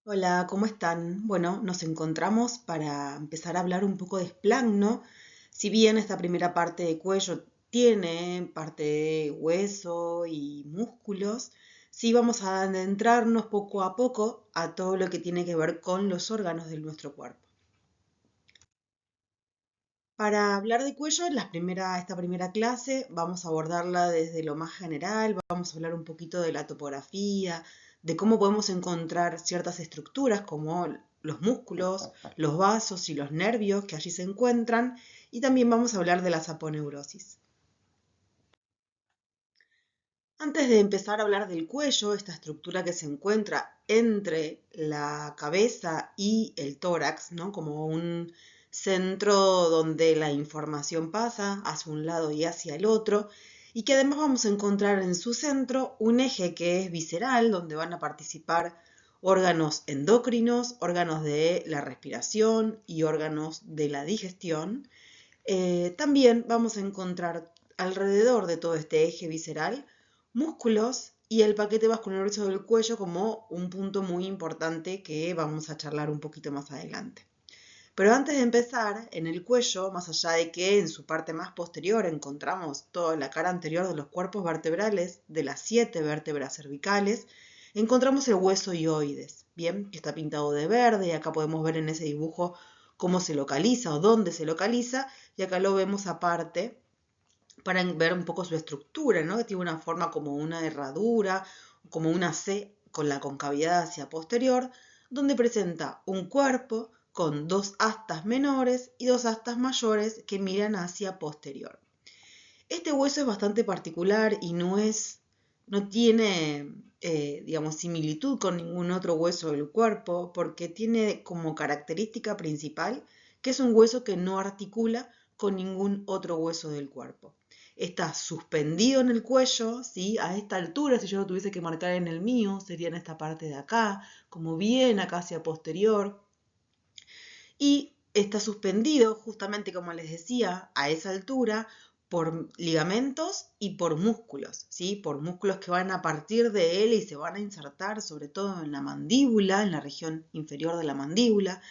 Hola, ¿cómo están? Bueno, nos encontramos para empezar a hablar un poco de esplagno. Si bien esta primera parte de cuello tiene parte de hueso y músculos, sí vamos a adentrarnos poco a poco a todo lo que tiene que ver con los órganos de nuestro cuerpo. Para hablar de cuello, esta primera clase vamos a abordarla desde lo más general, vamos a hablar un poquito de la topografía, de cómo podemos encontrar ciertas estructuras como los músculos, los vasos y los nervios que allí se encuentran, y también vamos a hablar de la saponeurosis. Antes de empezar a hablar del cuello, esta estructura que se encuentra entre la cabeza y el tórax, ¿no? Como un centro donde la información pasa hacia un lado y hacia el otro, y que además vamos a encontrar en su centro un eje que es visceral, donde van a participar órganos endocrinos, órganos de la respiración y órganos de la digestión. También vamos a encontrar alrededor de todo este eje visceral músculos y el paquete vascular del cuello como un punto muy importante que vamos a charlar un poquito más adelante. Pero antes de empezar, en el cuello, más allá de que en su parte más posterior encontramos toda la cara anterior de los cuerpos vertebrales, de las 7 vértebras cervicales, encontramos el hueso hioides, bien, que está pintado de verde, y acá podemos ver en ese dibujo cómo se localiza o dónde se localiza, y acá lo vemos aparte para ver un poco su estructura, ¿no? Que tiene una forma como una herradura, como una C con la concavidad hacia posterior, donde presenta un cuerpo con dos astas menores y dos astas mayores que miran hacia posterior. Este hueso es bastante particular y no tiene, digamos, similitud con ningún otro hueso del cuerpo porque tiene como característica principal que es un hueso que no articula con ningún otro hueso del cuerpo. Está suspendido en el cuello, ¿sí? A esta altura, si yo lo tuviese que marcar en el mío, sería en esta parte de acá, como bien acá hacia posterior, y está suspendido, justamente como les decía, a esa altura por ligamentos y por músculos, ¿sí? Por músculos que van a partir de él y se van a insertar sobre todo en la mandíbula, en la región inferior de la mandíbula,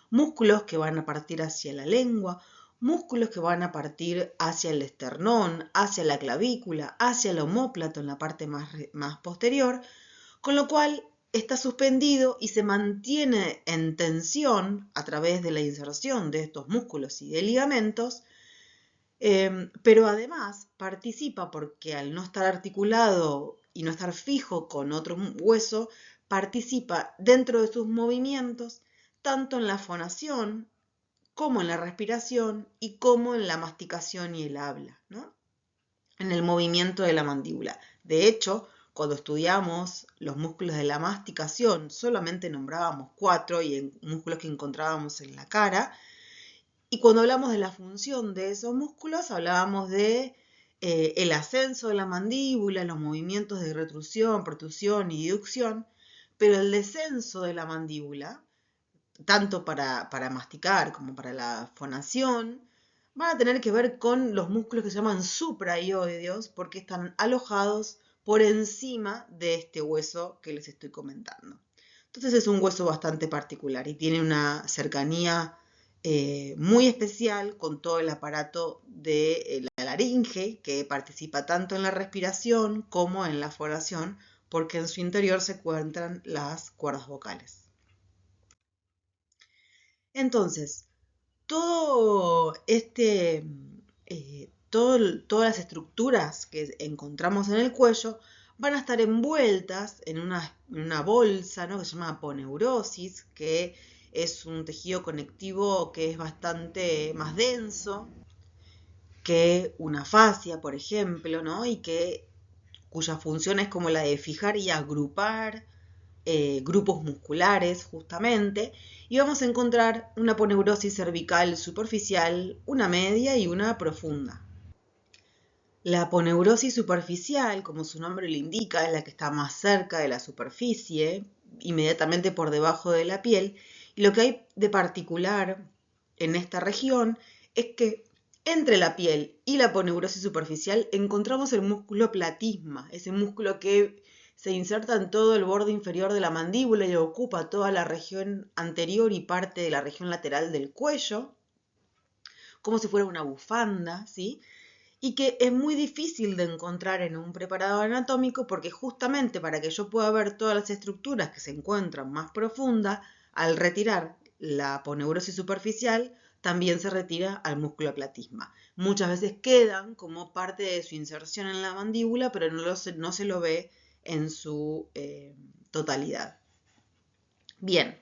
músculos que van a partir hacia la lengua, músculos que van a partir hacia el esternón, hacia la clavícula, hacia el omóplato en la parte más posterior, con lo cual está suspendido y se mantiene en tensión a través de la inserción de estos músculos y de ligamentos, pero además participa porque al no estar articulado y no estar fijo con otro hueso, participa dentro de sus movimientos tanto en la fonación como en la respiración y como en la masticación y el habla, ¿no? En el movimiento de la mandíbula. De hecho, cuando estudiamos los músculos de la masticación, solamente nombrábamos 4 y en músculos que encontrábamos en la cara. Y cuando hablamos de la función de esos músculos, hablábamos de el ascenso de la mandíbula, los movimientos de retrusión, protrusión y diducción, pero el descenso de la mandíbula, tanto para masticar como para la fonación, van a tener que ver con los músculos que se llaman supraioideos porque están alojados por encima de este hueso que les estoy comentando. Entonces es un hueso bastante particular y tiene una cercanía muy especial con todo el aparato de la laringe que participa tanto en la respiración como en la fonación porque en su interior se encuentran las cuerdas vocales. Entonces, todo todas las estructuras que encontramos en el cuello van a estar envueltas en una bolsa, ¿no? Que se llama aponeurosis, que es un tejido conectivo que es bastante más denso que una fascia, por ejemplo, ¿no? Cuya función es como la de fijar y agrupar grupos musculares justamente, y vamos a encontrar una aponeurosis cervical superficial, una media y una profunda. La aponeurosis superficial, como su nombre lo indica, es la que está más cerca de la superficie, inmediatamente por debajo de la piel, y lo que hay de particular en esta región es que entre la piel y la aponeurosis superficial encontramos el músculo platisma, ese músculo que se inserta en todo el borde inferior de la mandíbula y ocupa toda la región anterior y parte de la región lateral del cuello, como si fuera una bufanda, ¿sí? Y que es muy difícil de encontrar en un preparado anatómico porque justamente para que yo pueda ver todas las estructuras que se encuentran más profundas, al retirar la aponeurosis superficial, también se retira al músculo aplatisma. Muchas veces quedan como parte de su inserción en la mandíbula, pero no se lo ve en su totalidad. Bien,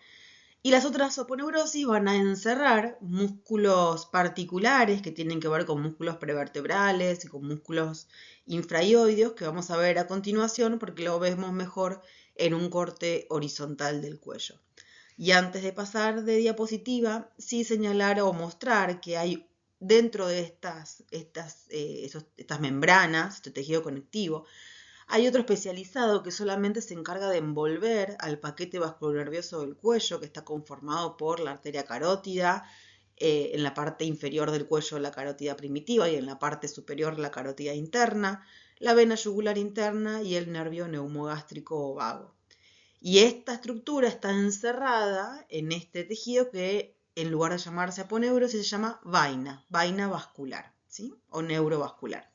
y las otras aponeurosis van a encerrar músculos particulares que tienen que ver con músculos prevertebrales y con músculos infraioideos que vamos a ver a continuación porque lo vemos mejor en un corte horizontal del cuello. Y antes de pasar de diapositiva, sí señalar o mostrar que hay dentro de estas membranas, este tejido conectivo, hay otro especializado que solamente se encarga de envolver al paquete vasculonervioso del cuello, que está conformado por la arteria carótida, en la parte inferior del cuello la carótida primitiva y en la parte superior la carótida interna, la vena yugular interna y el nervio neumogástrico o vago. Y esta estructura está encerrada en este tejido que en lugar de llamarse aponeurosis se llama vaina vascular, ¿sí? O neurovascular.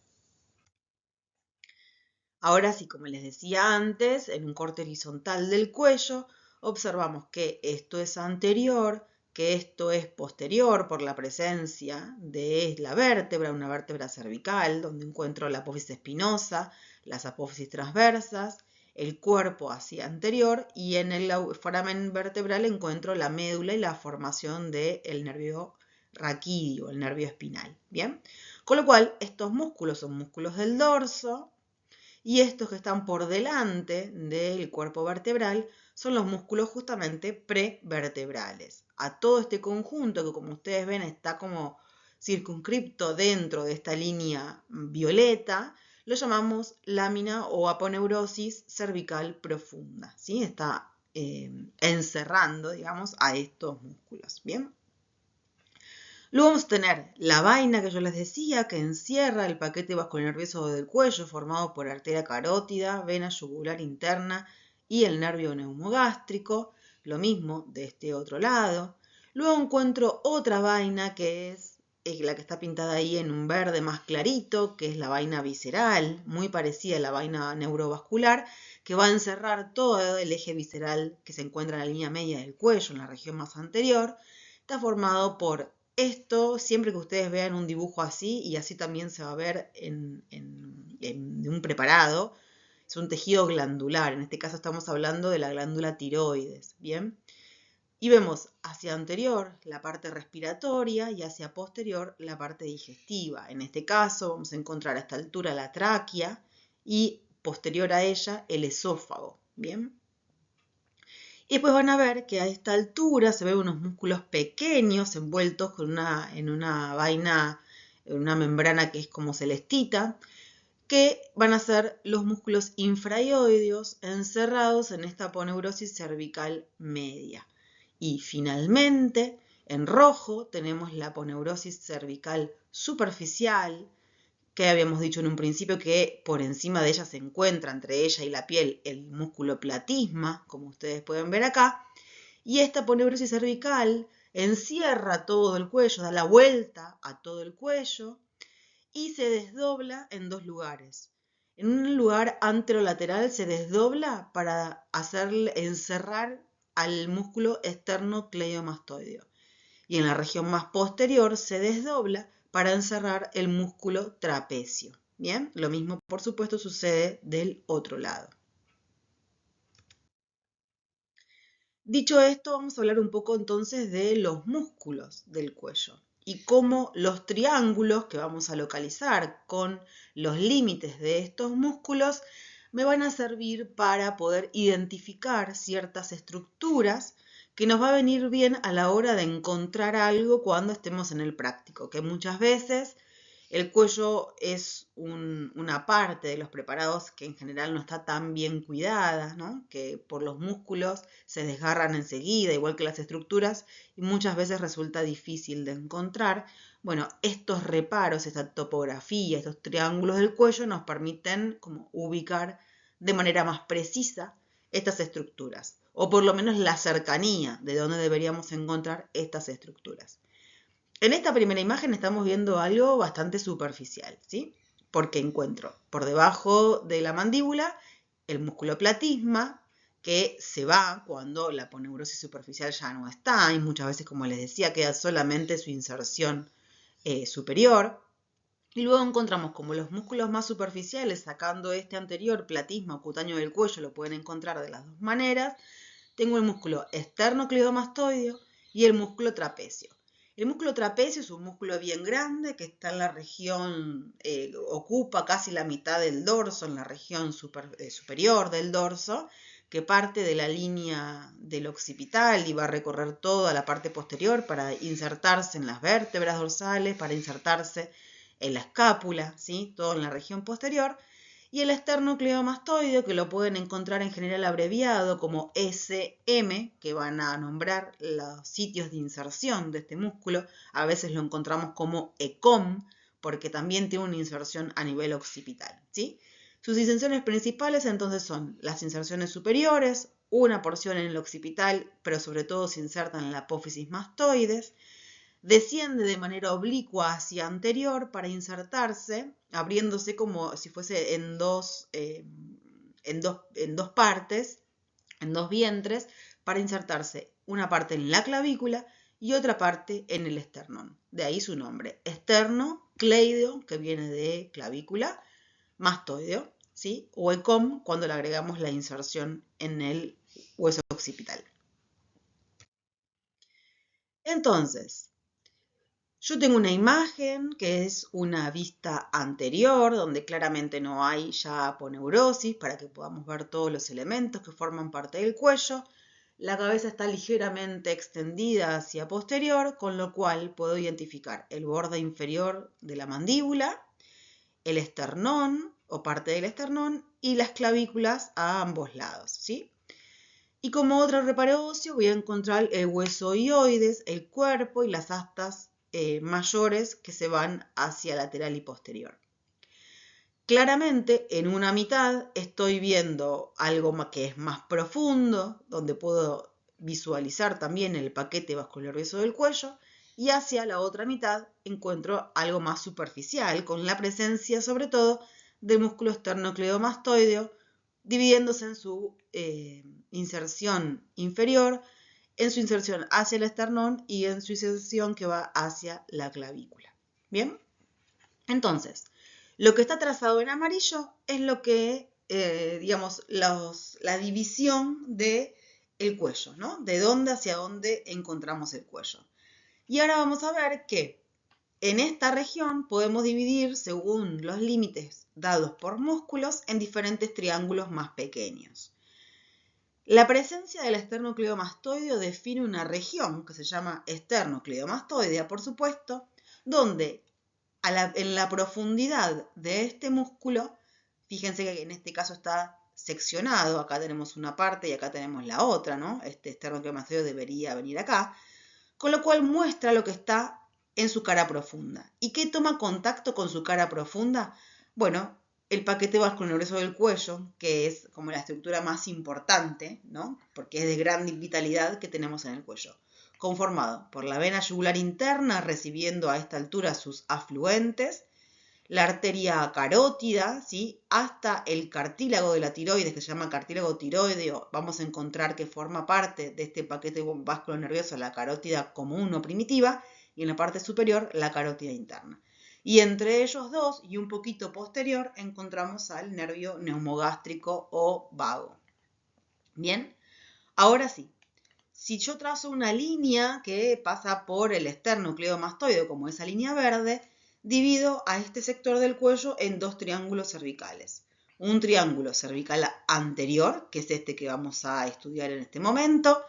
Ahora sí, como les decía antes, en un corte horizontal del cuello, observamos que esto es anterior, que esto es posterior por la presencia de la vértebra, una vértebra cervical, donde encuentro la apófisis espinosa, las apófisis transversas, el cuerpo hacia anterior y en el foramen vertebral encuentro la médula y la formación del nervio raquídeo, el nervio espinal. Bien, con lo cual estos músculos son músculos del dorso. Y estos que están por delante del cuerpo vertebral son los músculos justamente prevertebrales. A todo este conjunto que como ustedes ven está como circunscripto dentro de esta línea violeta, lo llamamos lámina o aponeurosis cervical profunda. ¿Sí? Está encerrando, digamos, a estos músculos. ¿Bien? Luego vamos a tener la vaina que yo les decía, que encierra el paquete vasculonervioso del cuello formado por arteria carótida, vena yugular interna y el nervio neumogástrico. Lo mismo de este otro lado. Luego encuentro otra vaina que es la que está pintada ahí en un verde más clarito, que es la vaina visceral, muy parecida a la vaina neurovascular, que va a encerrar todo el eje visceral que se encuentra en la línea media del cuello, en la región más anterior. Está formado por esto, siempre que ustedes vean un dibujo así, y así también se va a ver en un preparado, es un tejido glandular. En este caso estamos hablando de la glándula tiroides, ¿bien? Y vemos hacia anterior la parte respiratoria y hacia posterior la parte digestiva. En este caso vamos a encontrar a esta altura la tráquea y posterior a ella el esófago, ¿bien? Y después van a ver que a esta altura se ven unos músculos pequeños envueltos en una vaina, en una membrana que es como celestita, que van a ser los músculos infraioideos encerrados en esta aponeurosis cervical media. Y finalmente, en rojo, tenemos la aponeurosis cervical superficial, que habíamos dicho en un principio que por encima de ella se encuentra entre ella y la piel el músculo platisma, como ustedes pueden ver acá, y esta aponeurosis cervical encierra todo el cuello, da la vuelta a todo el cuello y se desdobla en dos lugares. En un lugar anterolateral se desdobla para encerrar al músculo esternocleidomastoideo y en la región más posterior se desdobla para encerrar el músculo trapecio. Bien, lo mismo por supuesto sucede del otro lado. Dicho esto, vamos a hablar un poco entonces de los músculos del cuello y cómo los triángulos que vamos a localizar con los límites de estos músculos me van a servir para poder identificar ciertas estructuras que nos va a venir bien a la hora de encontrar algo cuando estemos en el práctico, que muchas veces el cuello es una parte de los preparados que en general no está tan bien cuidada, ¿no? Que por los músculos se desgarran enseguida, igual que las estructuras, y muchas veces resulta difícil de encontrar. Bueno, estos reparos, esta topografía, estos triángulos del cuello nos permiten como ubicar de manera más precisa estas estructuras, o por lo menos la cercanía de donde deberíamos encontrar estas estructuras. En esta primera imagen estamos viendo algo bastante superficial, ¿sí? Porque encuentro por debajo de la mandíbula el músculo platisma, que se va cuando la aponeurosis superficial ya no está, y muchas veces, como les decía, queda solamente su inserción superior. Y luego encontramos como los músculos más superficiales, sacando este anterior platisma o cutáneo del cuello, lo pueden encontrar de las dos maneras. Tengo el músculo esternocleidomastoideo y el músculo trapecio. El músculo trapecio es un músculo bien grande que está en la región, ocupa casi la mitad del dorso, en la región superior del dorso, que parte de la línea del occipital y va a recorrer toda la parte posterior para insertarse en las vértebras dorsales, para insertarse en la escápula, ¿sí? Todo en la región posterior. Y el esternocleidomastoideo, que lo pueden encontrar en general abreviado como SM, que van a nombrar los sitios de inserción de este músculo. A veces lo encontramos como ECOM, porque también tiene una inserción a nivel occipital, ¿sí? Sus inserciones principales entonces son las inserciones superiores, una porción en el occipital, pero sobre todo se insertan en la apófisis mastoides. Desciende de manera oblicua hacia anterior para insertarse, abriéndose como si fuese en dos partes, en dos vientres, para insertarse una parte en la clavícula y otra parte en el esternón. De ahí su nombre, esternocleido, que viene de clavícula, mastoideo, ¿sí? O ECOM cuando le agregamos la inserción en el hueso occipital. Entonces, yo tengo una imagen que es una vista anterior, donde claramente no hay ya aponeurosis, para que podamos ver todos los elementos que forman parte del cuello. La cabeza está ligeramente extendida hacia posterior, con lo cual puedo identificar el borde inferior de la mandíbula, el esternón o parte del esternón y las clavículas a ambos lados, ¿sí? Y como otro reparo óseo voy a encontrar el hueso hioides, el cuerpo y las astas mayores que se van hacia lateral y posterior. Claramente en una mitad estoy viendo algo que es más profundo, donde puedo visualizar también el paquete vascular-grueso del cuello, y hacia la otra mitad encuentro algo más superficial, con la presencia sobre todo del músculo esternocleidomastoideo, dividiéndose en su inserción inferior, en su inserción hacia el esternón y en su inserción que va hacia la clavícula. ¿Bien? Entonces, lo que está trazado en amarillo es lo que, digamos, la división del cuello, ¿no? De dónde hacia dónde encontramos el cuello. Y ahora vamos a ver que en esta región podemos dividir, según los límites dados por músculos, en diferentes triángulos más pequeños. La presencia del esternocleidomastoideo define una región que se llama esternocleidomastoidea, por supuesto, donde en la profundidad de este músculo, fíjense que en este caso está seccionado, acá tenemos una parte y acá tenemos la otra, ¿no? Este esternocleidomastoideo debería venir acá, con lo cual muestra lo que está en su cara profunda. ¿Y qué toma contacto con su cara profunda? Bueno, el paquete vascular-grueso del cuello, que es como la estructura más importante, ¿no? Porque es de gran vitalidad que tenemos en el cuello, conformado por la vena yugular interna recibiendo a esta altura sus afluentes, la arteria carótida, ¿sí? Hasta el cartílago de la tiroides, que se llama cartílago tiroideo, vamos a encontrar que forma parte de este paquete vascular nervioso, la carótida común o primitiva, y en la parte superior, la carótida interna. Y entre ellos dos, y un poquito posterior, encontramos al nervio neumogástrico o vago. Bien, ahora sí. Si yo trazo una línea que pasa por el esternocleidomastoideo, como esa línea verde, divido a este sector del cuello en dos triángulos cervicales. Un triángulo cervical anterior, que es este que vamos a estudiar en este momento,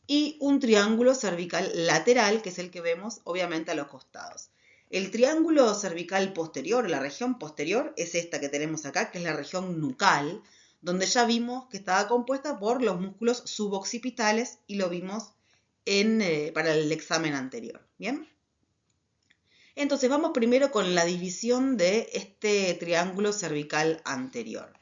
y un triángulo cervical lateral, que es el que vemos obviamente a los costados. El triángulo cervical posterior, la región posterior, es esta que tenemos acá, que es la región nucal, donde ya vimos que estaba compuesta por los músculos suboccipitales y lo vimos para el examen anterior. ¿Bien? Entonces vamos primero con la división de este triángulo cervical anterior.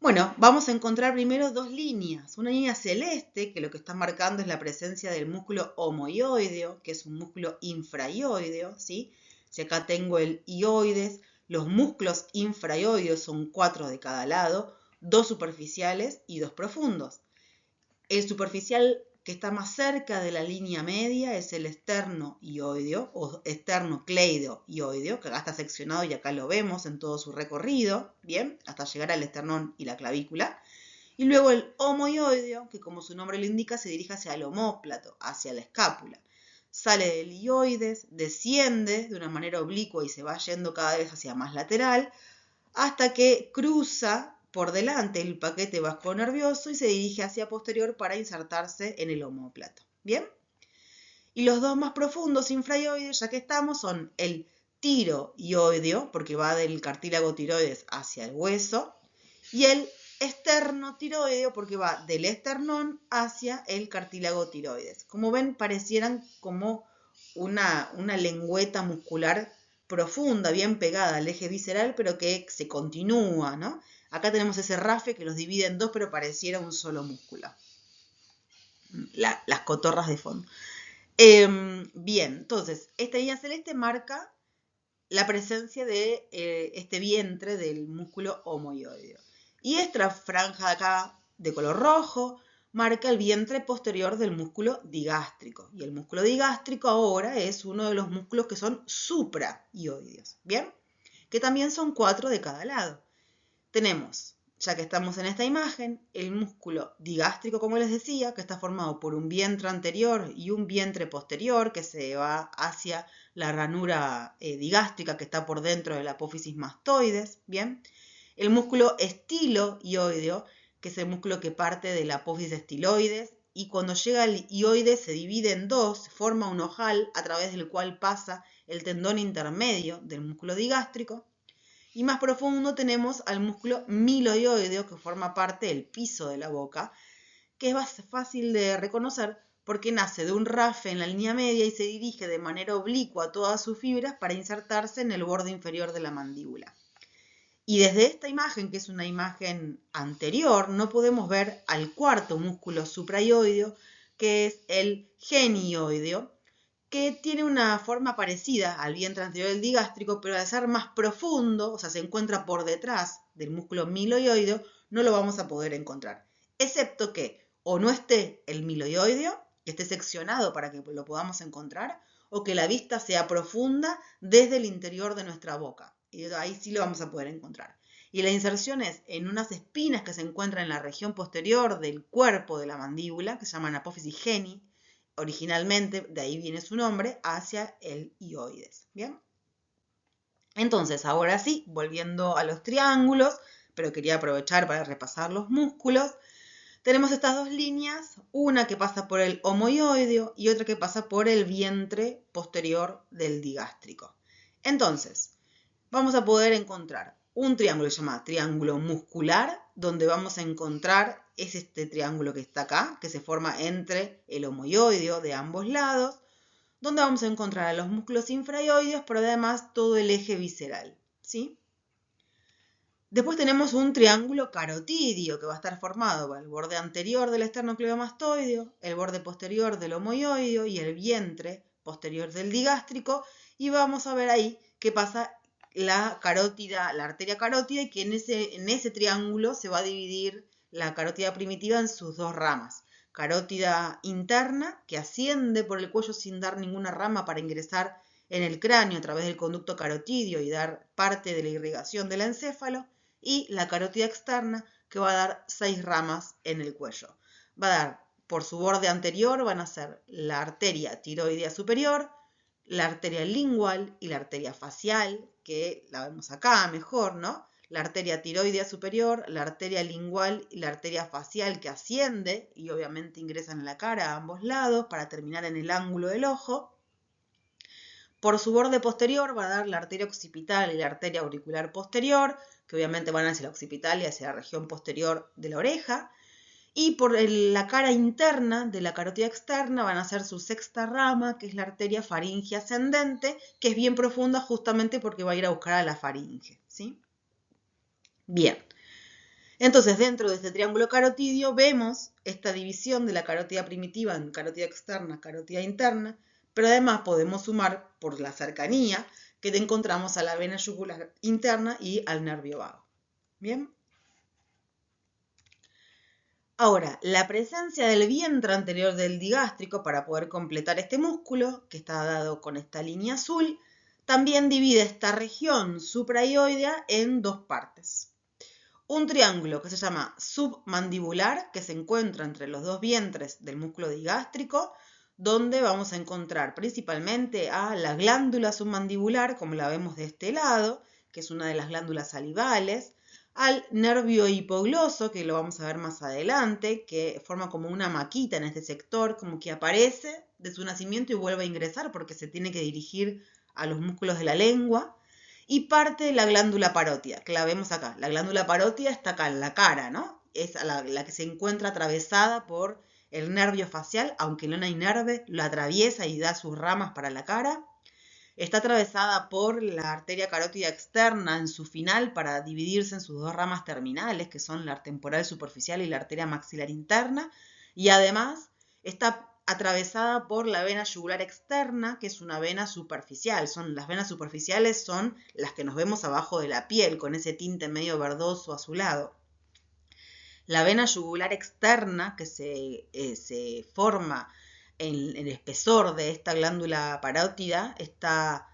Bueno, vamos a encontrar primero dos líneas. Una línea celeste, que lo que está marcando es la presencia del músculo homoioideo, que es un músculo infraioideo, ¿sí? Si acá tengo el ioides, los músculos infraioideos son 4 de cada lado, 2 superficiales y 2 profundos. El superficial que está más cerca de la línea media es el esternoioideo o esternocleidoioideo, que acá está seccionado y acá lo vemos en todo su recorrido, bien, hasta llegar al esternón y la clavícula. Y luego el homoioideo, que como su nombre lo indica, se dirige hacia el omóplato, hacia la escápula. Sale del ioides, desciende de una manera oblicua y se va yendo cada vez hacia más lateral, hasta que cruza por delante el paquete vascuonervioso y se dirige hacia posterior para insertarse en el omóplato. ¿Bien? Y los dos más profundos infraioides, ya que estamos, son el tiroioideo, porque va del cartílago tiroides hacia el hueso, y el esternotiroideo, porque va del esternón hacia el cartílago tiroides. Como ven, parecieran como una lengüeta muscular profunda, bien pegada al eje visceral, pero que se continúa, ¿no? Acá tenemos ese rafe que los divide en dos, pero pareciera un solo músculo. Las cotorras de fondo. Bien, entonces, esta línea celeste marca la presencia de este vientre del músculo homoioideo. Y esta franja de acá, de color rojo, marca el vientre posterior del músculo digástrico. Y el músculo digástrico ahora es uno de los músculos que son supraioideos, ¿bien? Que también son 4 de cada lado. Tenemos, ya que estamos en esta imagen, el músculo digástrico, como les decía, que está formado por un vientre anterior y un vientre posterior que se va hacia la ranura digástrica que está por dentro de la apófisis mastoides, ¿bien? El músculo estiloioideo, que es el músculo que parte de la apófisis estiloides, y cuando llega al ioides se divide en dos, forma un ojal a través del cual pasa el tendón intermedio del músculo digástrico. Y más profundo tenemos al músculo miloioideo, que forma parte del piso de la boca, que es más fácil de reconocer porque nace de un rafe en la línea media y se dirige de manera oblicua a todas sus fibras para insertarse en el borde inferior de la mandíbula. Y desde esta imagen, que es una imagen anterior, no podemos ver al cuarto músculo supraioideo, que es el genioideo, que tiene una forma parecida al vientre anterior del digástrico, pero al ser más profundo, o sea, se encuentra por detrás del músculo miloioideo, no lo vamos a poder encontrar. Excepto que o no esté el miloioideo, que esté seccionado para que lo podamos encontrar, o que la vista sea profunda desde el interior de nuestra boca. Y ahí sí lo vamos a poder encontrar. Y la inserción es en unas espinas que se encuentran en la región posterior del cuerpo de la mandíbula, que se llaman apófisis geni, originalmente, de ahí viene su nombre, hacia el ioides. ¿Bien? Entonces, ahora sí, volviendo a los triángulos, pero quería aprovechar para repasar los músculos, tenemos estas dos líneas, una que pasa por el homoioideo y otra que pasa por el vientre posterior del digástrico. Entonces, vamos a poder encontrar un triángulo que se llama triángulo muscular, donde vamos a encontrar es este triángulo que está acá, que se forma entre el homoioideo de ambos lados, donde vamos a encontrar a los músculos infraioideos, pero además todo el eje visceral, ¿sí? Después tenemos un triángulo carotidio que va a estar formado por el borde anterior del esternocleidomastoideo, el borde posterior del homoioideo y el vientre posterior del digástrico, y vamos a ver ahí qué pasa la carótida, la arteria carótida, y que en ese triángulo se va a dividir la carótida primitiva en sus dos ramas. Carótida interna, que asciende por el cuello sin dar ninguna rama para ingresar en el cráneo a través del conducto carotidio y dar parte de la irrigación del encéfalo, y la carótida externa, que va a dar 6 ramas en el cuello. Va a dar, por su borde anterior, van a ser la arteria tiroidea superior, la arteria lingual y la arteria facial, que la vemos acá mejor, ¿no? La arteria tiroidea superior, la arteria lingual y la arteria facial, que asciende y obviamente ingresan en la cara a ambos lados para terminar en el ángulo del ojo. Por su borde posterior va a dar la arteria occipital y la arteria auricular posterior, que obviamente van hacia la occipital y hacia la región posterior de la oreja. Y por la cara interna de la carótida externa van a ser su sexta rama, que es la arteria faringe ascendente, que es bien profunda justamente porque va a ir a buscar a la faringe, ¿sí? Bien. Entonces, dentro de este triángulo carotidio vemos esta división de la carótida primitiva en carótida externa, carótida interna, pero además podemos sumar por la cercanía que encontramos a la vena yugular interna y al nervio vago. ¿Bien? Ahora, la presencia del vientre anterior del digástrico para poder completar este músculo, que está dado con esta línea azul, también divide esta región supraioidea en dos partes. Un triángulo que se llama submandibular, que se encuentra entre los dos vientres del músculo digástrico, donde vamos a encontrar principalmente a la glándula submandibular, como la vemos de este lado, que es una de las glándulas salivales, al nervio hipogloso, que lo vamos a ver más adelante, que forma como una maquita en este sector, como que aparece de su nacimiento y vuelve a ingresar porque se tiene que dirigir a los músculos de la lengua, y parte de la glándula parótida, que la vemos acá. La glándula parótida está acá en la cara, ¿no? Es la que se encuentra atravesada por el nervio facial, aunque no hay nerve, lo atraviesa y da sus ramas para la cara. Está atravesada por la arteria carótida externa en su final para dividirse en sus dos ramas terminales, que son la temporal superficial y la arteria maxilar interna. Y además está atravesada por la vena yugular externa, que es una vena superficial. Las venas superficiales son las que nos vemos abajo de la piel, con ese tinte medio verdoso azulado. La vena yugular externa, que se forma en el espesor de esta glándula parótida, está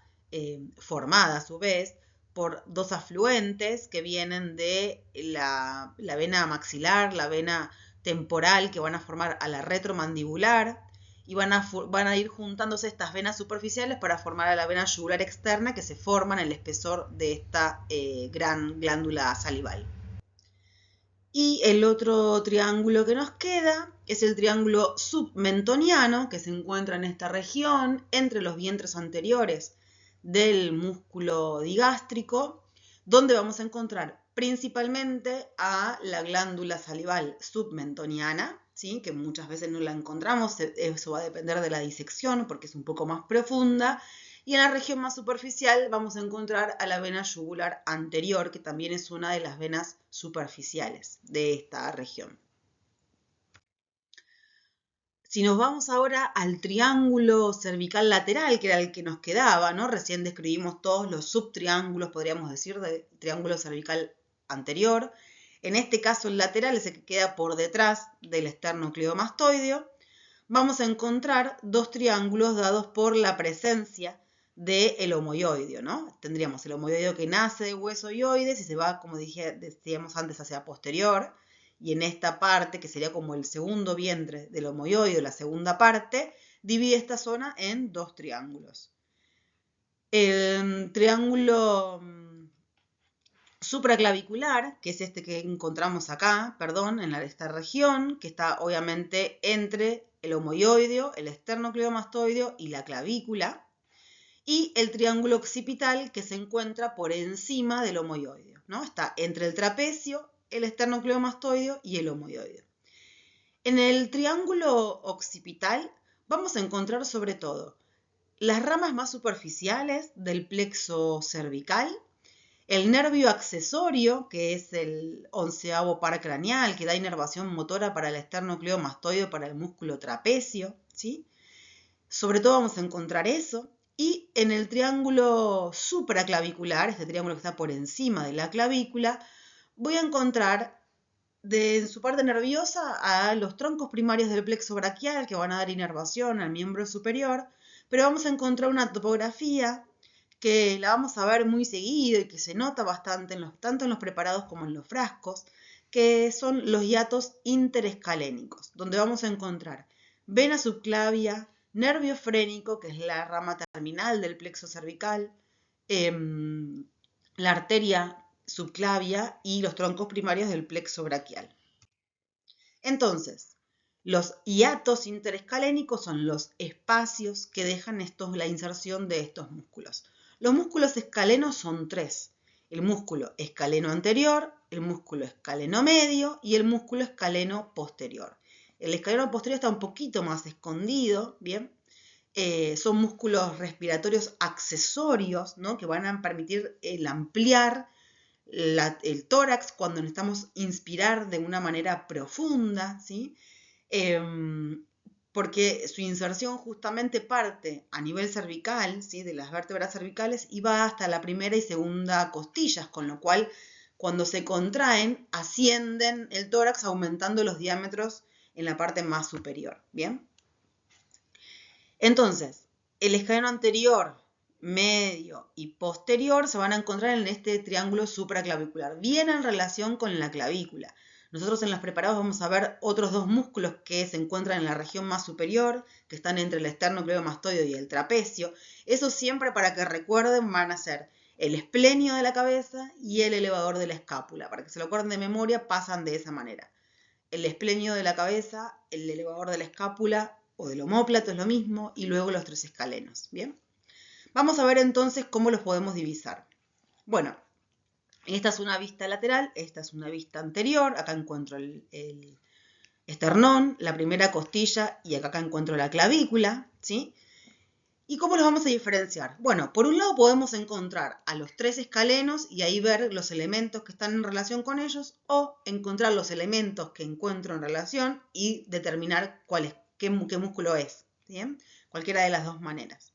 formada a su vez por dos afluentes que vienen de la vena maxilar, la vena temporal, que van a formar a la retromandibular, y van a ir juntándose estas venas superficiales para formar a la vena yugular externa, que se forma en el espesor de esta gran glándula salival. Y el otro triángulo que nos queda es el triángulo submentoniano, que se encuentra en esta región, entre los vientres anteriores del músculo digástrico, donde vamos a encontrar principalmente a la glándula salival submentoniana, ¿sí? Que muchas veces no la encontramos, eso va a depender de la disección porque es un poco más profunda. Y en la región más superficial vamos a encontrar a la vena yugular anterior, que también es una de las venas superficiales de esta región. Si nos vamos ahora al triángulo cervical lateral, que era el que nos quedaba, ¿no? Recién describimos todos los subtriángulos, podríamos decir, del triángulo cervical anterior. En este caso, el lateral es el que queda por detrás del esternocleidomastoideo. Vamos a encontrar dos triángulos dados por la presencia del homoioideo, ¿no? Tendríamos el homoioideo que nace de hueso ioides y se va, como decíamos antes, hacia posterior. Y en esta parte, que sería como el segundo vientre del homoioideo, la segunda parte, divide esta zona en dos triángulos. El triángulo supraclavicular, que es este que encontramos acá, en esta región, que está obviamente entre el homoioideo, el esternocleidomastoideo y la clavícula, y el triángulo occipital, que se encuentra por encima del homoioideo, ¿no? Está entre el trapecio, el esternocleidomastoideo y el homoioideo. En el triángulo occipital vamos a encontrar sobre todo las ramas más superficiales del plexo cervical, el nervio accesorio, que es el 11º par craneal, que da inervación motora para el esternocleidomastoideo, para el músculo trapecio, ¿sí? Sobre todo vamos a encontrar eso. Y en el triángulo supraclavicular, este triángulo que está por encima de la clavícula, voy a encontrar en su parte nerviosa a los troncos primarios del plexo braquial, que van a dar inervación al miembro superior, pero vamos a encontrar una topografía que la vamos a ver muy seguido y que se nota bastante tanto en los preparados como en los frascos, que son los hiatos interescalénicos, donde vamos a encontrar vena subclavia, nervio frénico, que es la rama terminal del plexo cervical, la arteria subclavia y los troncos primarios del plexo braquial. Entonces, los hiatos interescalénicos son los espacios que dejan la inserción de estos músculos. Los músculos escalenos son tres: el músculo escaleno anterior, el músculo escaleno medio y el músculo escaleno posterior. El escaleno posterior está un poquito más escondido, ¿bien? Son músculos respiratorios accesorios, ¿no? Que van a permitir el ampliar el tórax cuando necesitamos inspirar de una manera profunda, ¿sí? Porque su inserción justamente parte a nivel cervical, ¿sí? De las vértebras cervicales y va hasta la primera y segunda costillas, con lo cual cuando se contraen ascienden el tórax aumentando los diámetros en la parte más superior, ¿bien? Entonces, el escaleno anterior, medio y posterior se van a encontrar en este triángulo supraclavicular, bien en relación con la clavícula. Nosotros en los preparados vamos a ver otros dos músculos que se encuentran en la región más superior, que están entre el esternocleidomastoideo y el trapecio. Eso siempre, para que recuerden, van a ser el esplenio de la cabeza y el elevador de la escápula. Para que se lo acuerden de memoria, pasan de esa manera. El esplenio de la cabeza, el elevador de la escápula o del omóplato es lo mismo, y luego los tres escalenos, ¿bien? Vamos a ver entonces cómo los podemos divisar. Bueno, esta es una vista lateral, esta es una vista anterior, acá encuentro el esternón, la primera costilla y acá encuentro la clavícula, ¿sí? ¿Y cómo los vamos a diferenciar? Bueno, por un lado podemos encontrar a los tres escalenos y ahí ver los elementos que están en relación con ellos, o encontrar los elementos que encuentro en relación y determinar qué músculo es, ¿bien? Cualquiera de las dos maneras.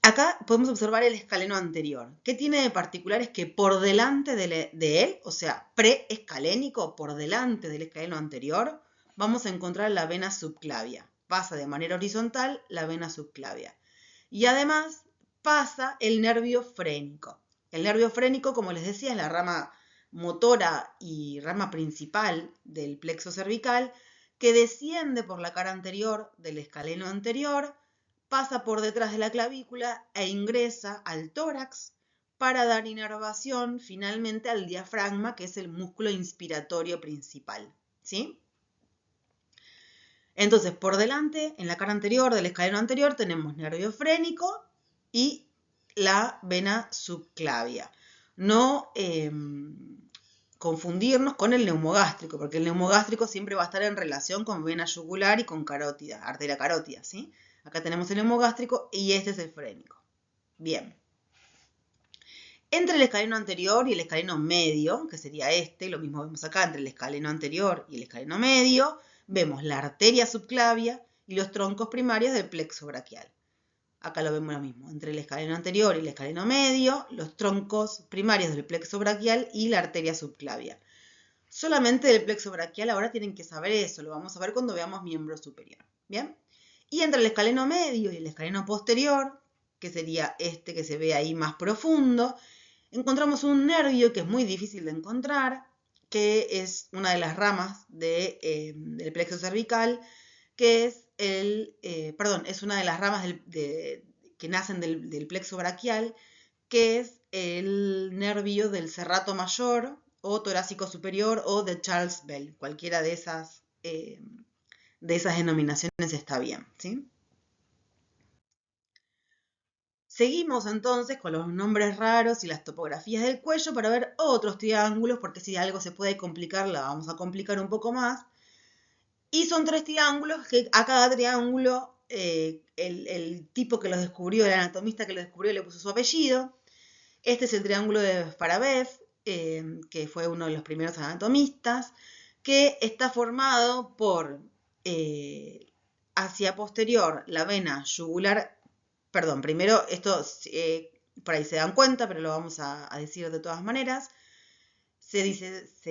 Acá podemos observar el escaleno anterior. ¿Qué tiene de particular? Es que por delante de él, o sea, preescalénico, por delante del escaleno anterior, vamos a encontrar la vena subclavia. Pasa de manera horizontal la vena subclavia. Y además pasa el nervio frénico. El nervio frénico, como les decía, es la rama motora y rama principal del plexo cervical, que desciende por la cara anterior del escaleno anterior, pasa por detrás de la clavícula e ingresa al tórax para dar inervación finalmente al diafragma, que es el músculo inspiratorio principal, ¿sí? Entonces, por delante, en la cara anterior del escaleno anterior, tenemos nervio frénico y la vena subclavia. No confundirnos con el neumogástrico, porque el neumogástrico siempre va a estar en relación con vena yugular y con carótida, arteria carótida, ¿sí? Acá tenemos el neumogástrico y este es el frénico. Bien. Entre el escaleno anterior y el escaleno medio, que sería este, lo mismo vemos acá entre el escaleno anterior y el escaleno medio, vemos la arteria subclavia y los troncos primarios del plexo braquial. Acá lo vemos lo mismo, entre el escaleno anterior y el escaleno medio, los troncos primarios del plexo braquial y la arteria subclavia. Solamente del plexo braquial ahora tienen que saber eso, lo vamos a ver cuando veamos miembro superior. ¿Bien? Y entre el escaleno medio y el escaleno posterior, que sería este que se ve ahí más profundo, encontramos un nervio que es muy difícil de encontrar, que es una de las ramas del plexo cervical, que es es una de las ramas que nacen del plexo braquial, que es el nervio del serrato mayor o torácico superior o de Charles Bell. Cualquiera de esas denominaciones está bien, ¿sí? Seguimos entonces con los nombres raros y las topografías del cuello para ver otros triángulos, porque si algo se puede complicar, la vamos a complicar un poco más. Y son tres triángulos que a cada triángulo el tipo que los descubrió, el anatomista que los descubrió, le puso su apellido. Este es el triángulo de Farabev, que fue uno de los primeros anatomistas, que está formado por hacia posterior la vena yugular. Perdón, primero esto por ahí se dan cuenta, pero lo vamos a decir de todas maneras. Se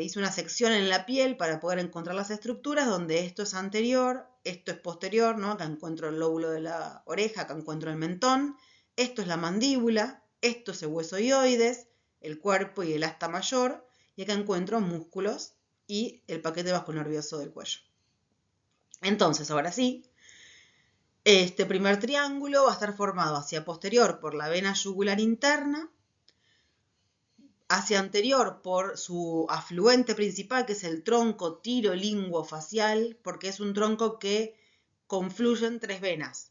hizo una sección en la piel para poder encontrar las estructuras donde esto es anterior, esto es posterior, ¿no? Acá encuentro el lóbulo de la oreja, acá encuentro el mentón, esto es la mandíbula, esto es el hueso hioides, el cuerpo y el asta mayor, y acá encuentro músculos y el paquete vasculonervioso del cuello. Entonces, ahora sí, este primer triángulo va a estar formado hacia posterior por la vena yugular interna, hacia anterior por su afluente principal, que es el tronco tirolinguofacial, porque es un tronco que confluyen tres venas,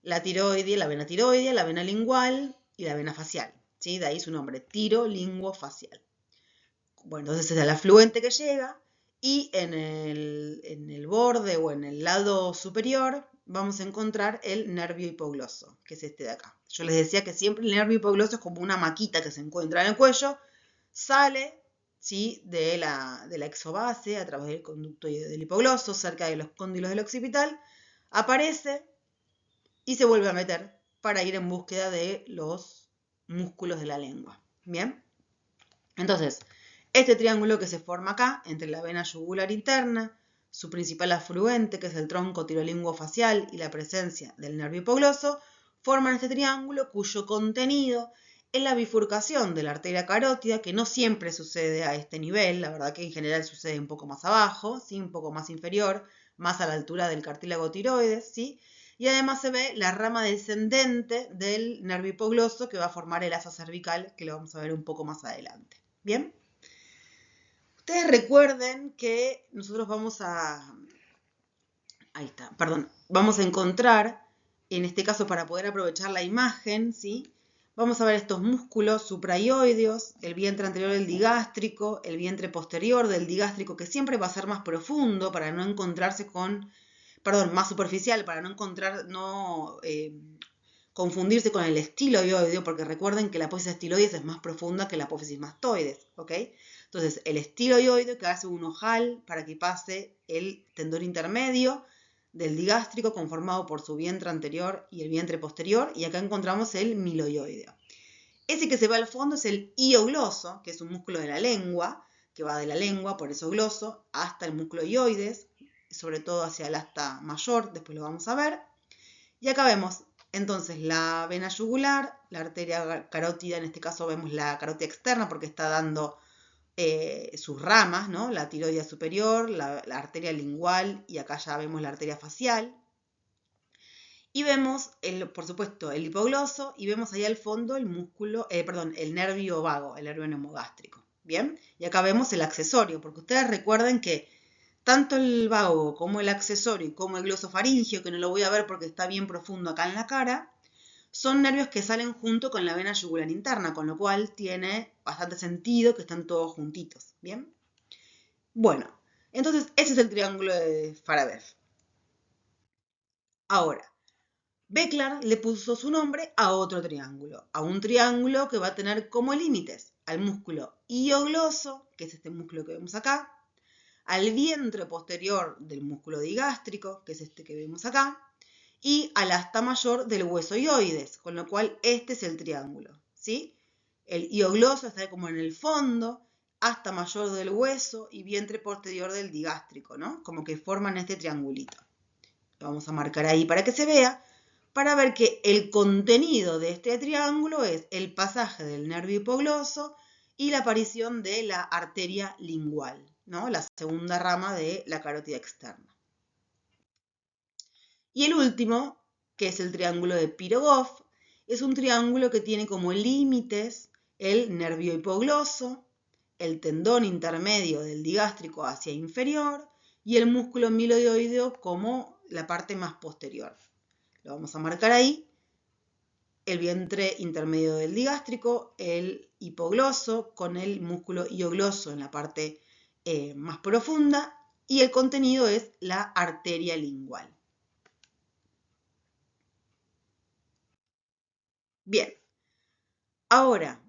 la tiroidea, la vena lingual y la vena facial, ¿sí? De ahí su nombre, tirolinguofacial. Bueno, entonces es el afluente que llega y en el borde o en el lado superior vamos a encontrar el nervio hipogloso, que es este de acá. Yo les decía que siempre el nervio hipogloso es como una maquita que se encuentra en el cuello, sale, ¿sí?, de la exobase a través del conducto del hipogloso, cerca de los cóndilos del occipital, aparece y se vuelve a meter para ir en búsqueda de los músculos de la lengua. ¿Bien? Entonces, este triángulo que se forma acá, entre la vena yugular interna, su principal afluente, que es el tronco tirolinguofacial, y la presencia del nervio hipogloso, forman este triángulo cuyo contenido es la bifurcación de la arteria carótida, que no siempre sucede a este nivel, la verdad que en general sucede un poco más abajo, ¿sí?, un poco más inferior, más a la altura del cartílago tiroides, ¿sí? Y además se ve la rama descendente del nervio hipogloso que va a formar el asa cervical, que lo vamos a ver un poco más adelante. ¿Bien? Ustedes recuerden que nosotros vamos a... Ahí está, perdón. Vamos a encontrar, en este caso para poder aprovechar la imagen, ¿sí?, vamos a ver estos músculos supraioideos, el vientre anterior del digástrico, el vientre posterior del digástrico, que siempre va a ser más profundo para no encontrarse con... Perdón, más superficial, para no encontrar... confundirse con el estiloioideo, porque recuerden que la apófisis estiloides es más profunda que la apófisis mastoides, ¿ok? Entonces, el estiloioideo que hace un ojal para que pase el tendón intermedio del digástrico conformado por su vientre anterior y el vientre posterior, y acá encontramos el miloioideo. Ese que se va al fondo es el hiogloso, que es un músculo de la lengua, que va de la lengua, por eso gloso, hasta el músculo ioides, sobre todo hacia el asta mayor, después lo vamos a ver. Y acá vemos entonces la vena yugular, la arteria carótida, en este caso vemos la carótida externa porque está dando sus ramas, ¿no? La tiroidea superior, la arteria lingual, y acá ya vemos la arteria facial. Y vemos, por supuesto, el hipogloso, y vemos ahí al fondo el el nervio vago, el nervio neumogástrico. ¿Bien? Y acá vemos el accesorio, porque ustedes recuerden que tanto el vago como el accesorio y como el glosofaringio, que no lo voy a ver porque está bien profundo acá en la cara, son nervios que salen junto con la vena yugular interna, con lo cual tiene bastante sentido que están todos juntitos. ¿Bien? Bueno, entonces ese es el triángulo de Farabeuf. Ahora, Beckler le puso su nombre a otro triángulo, a un triángulo que va a tener como límites al músculo hiogloso, que es este músculo que vemos acá, al vientre posterior del músculo digástrico, que es este que vemos acá, y al asta mayor del hueso ioides, con lo cual este es el triángulo, ¿sí? El hiogloso está como en el fondo, asta mayor del hueso y vientre posterior del digástrico, ¿no? Como que forman este triangulito. Lo vamos a marcar ahí para que se vea, para ver que el contenido de este triángulo es el pasaje del nervio hipogloso y la aparición de la arteria lingual, ¿no?, la segunda rama de la carótida externa. Y el último, que es el triángulo de Pirogov, es un triángulo que tiene como límites el nervio hipogloso, el tendón intermedio del digástrico hacia inferior y el músculo miloioideo como la parte más posterior. Lo vamos a marcar ahí. El vientre intermedio del digástrico, el hipogloso con el músculo hiogloso en la parte más profunda, y el contenido es la arteria lingual. Bien, ahora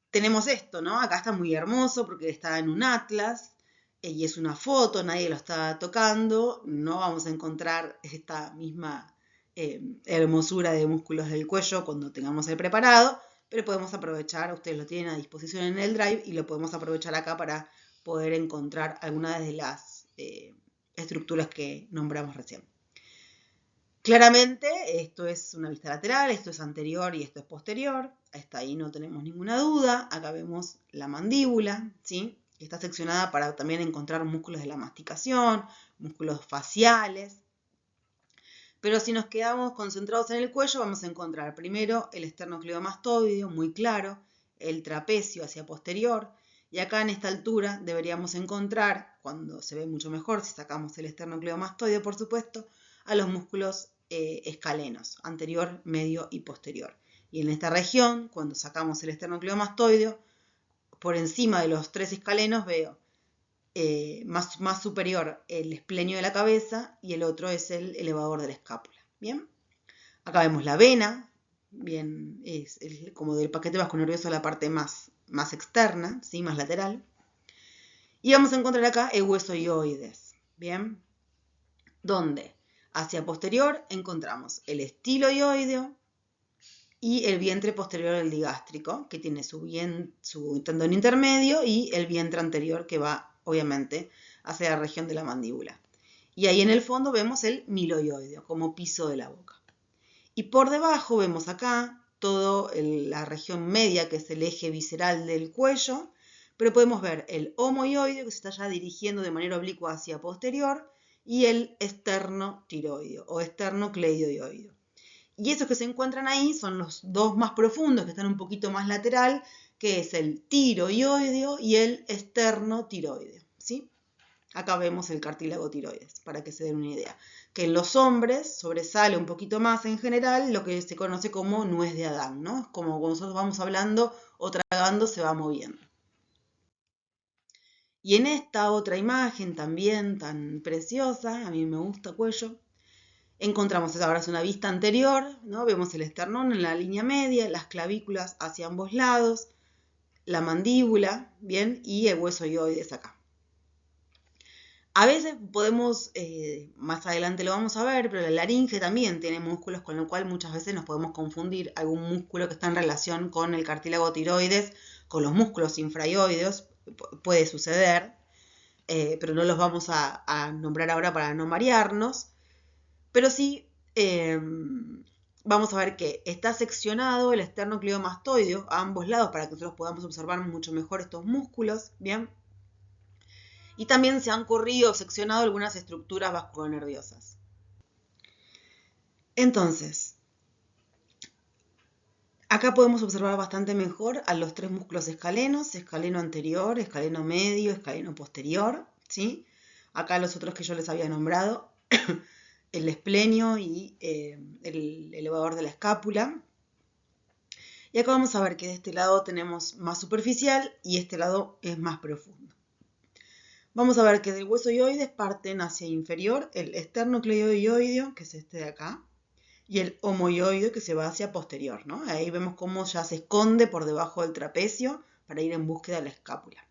tenemos esto, ¿no? Acá está muy hermoso porque está en un atlas y es una foto, nadie lo está tocando, no vamos a encontrar esta misma hermosura de músculos del cuello cuando tengamos el preparado, pero podemos aprovechar, ustedes lo tienen a disposición en el Drive y lo podemos aprovechar acá para poder encontrar algunas de las estructuras que nombramos recién. Claramente esto es una vista lateral, esto es anterior y esto es posterior, hasta ahí no tenemos ninguna duda. Acá vemos la mandíbula, ¿sí?, que está seccionada para también encontrar músculos de la masticación, músculos faciales. Pero si nos quedamos concentrados en el cuello, vamos a encontrar primero el esternocleidomastoideo, muy claro, el trapecio hacia posterior, y acá en esta altura deberíamos encontrar, cuando se ve mucho mejor si sacamos el esternocleidomastoideo, por supuesto, a los músculos escalenos, anterior, medio y posterior. Y en esta región, cuando sacamos el esternocleidomastoideo, por encima de los 3 escalenos veo más superior el esplenio de la cabeza y el otro es el elevador de la escápula. Bien, acá vemos la vena, bien, es como del paquete vasculonervioso la parte más externa, ¿sí? Más lateral. Y vamos a encontrar acá el hueso hioides, bien, donde hacia posterior encontramos el estilo hioideo y el vientre posterior del digástrico, que tiene su tendón intermedio y el vientre anterior que va, obviamente, hacia la región de la mandíbula. Y ahí en el fondo vemos el miloioideo, como piso de la boca. Y por debajo vemos acá toda la región media, que es el eje visceral del cuello, pero podemos ver el homoioideo, que se está ya dirigiendo de manera oblicua hacia posterior, y el esternotiroideo o esternocleidoioideo. Y esos que se encuentran ahí son los dos más profundos, que están un poquito más lateral, que es el tiroideo y el esternotiroideo, ¿sí? Acá vemos el cartílago tiroides, para que se den una idea. Que en los hombres sobresale un poquito más en general lo que se conoce como nuez de Adán, ¿no? Es como cuando nosotros vamos hablando o tragando se va moviendo. Y en esta otra imagen también tan preciosa, a mí me gusta cuello, encontramos ahora una vista anterior, ¿no? Vemos el esternón en la línea media, las clavículas hacia ambos lados, la mandíbula, ¿bien? Y el hueso hioides acá. A veces podemos, más adelante lo vamos a ver, pero la laringe también tiene músculos, con lo cual muchas veces nos podemos confundir algún músculo que está en relación con el cartílago tiroides, con los músculos infraioideos, puede suceder, pero no los vamos a nombrar ahora para no marearnos. Pero sí, vamos a ver que está seccionado el esternocleidomastoideo a ambos lados para que nosotros podamos observar mucho mejor estos músculos, ¿bien? Y también se han corrido o seccionado algunas estructuras vasculonerviosas. Entonces, acá podemos observar bastante mejor a los tres músculos escalenos, escaleno anterior, escaleno medio, escaleno posterior, ¿sí? Acá los otros que yo les había nombrado, el esplenio y el elevador de la escápula. Y acá vamos a ver que de este lado tenemos más superficial y este lado es más profundo. Vamos a ver que del hueso hioides parten hacia inferior el esternocleidoioideo, que es este de acá, y el homoioideo, que se va hacia posterior, ¿no? Ahí vemos cómo ya se esconde por debajo del trapecio para ir en búsqueda de la escápula.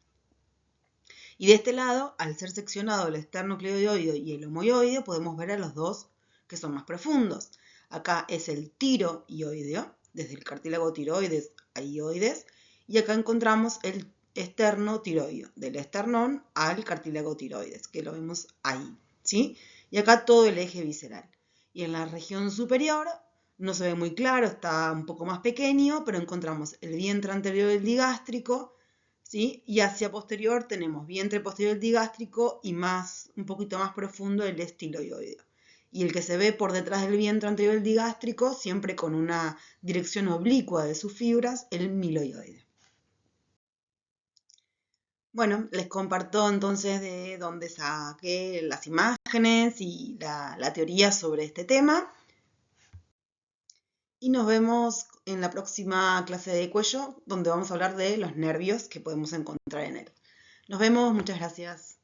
Y de este lado, al ser seccionado el esternocleidoioideo y el homoioideo, podemos ver a los dos que son más profundos. Acá es el tiroioideo, desde el cartílago tiroides a ioides, y acá encontramos el esternotiroideo, del esternón al cartílago tiroides, que lo vemos ahí, ¿sí? Y acá todo el eje visceral. Y en la región superior no se ve muy claro, está un poco más pequeño, pero encontramos el vientre anterior del digástrico, ¿sí? Y hacia posterior tenemos vientre posterior del digástrico y un poquito más profundo el estiloioideo. Y el que se ve por detrás del vientre anterior del digástrico, siempre con una dirección oblicua de sus fibras, el miloioideo. Bueno, les comparto entonces de dónde saqué las imágenes y la teoría sobre este tema. Y nos vemos en la próxima clase de cuello, donde vamos a hablar de los nervios que podemos encontrar en él. Nos vemos, muchas gracias.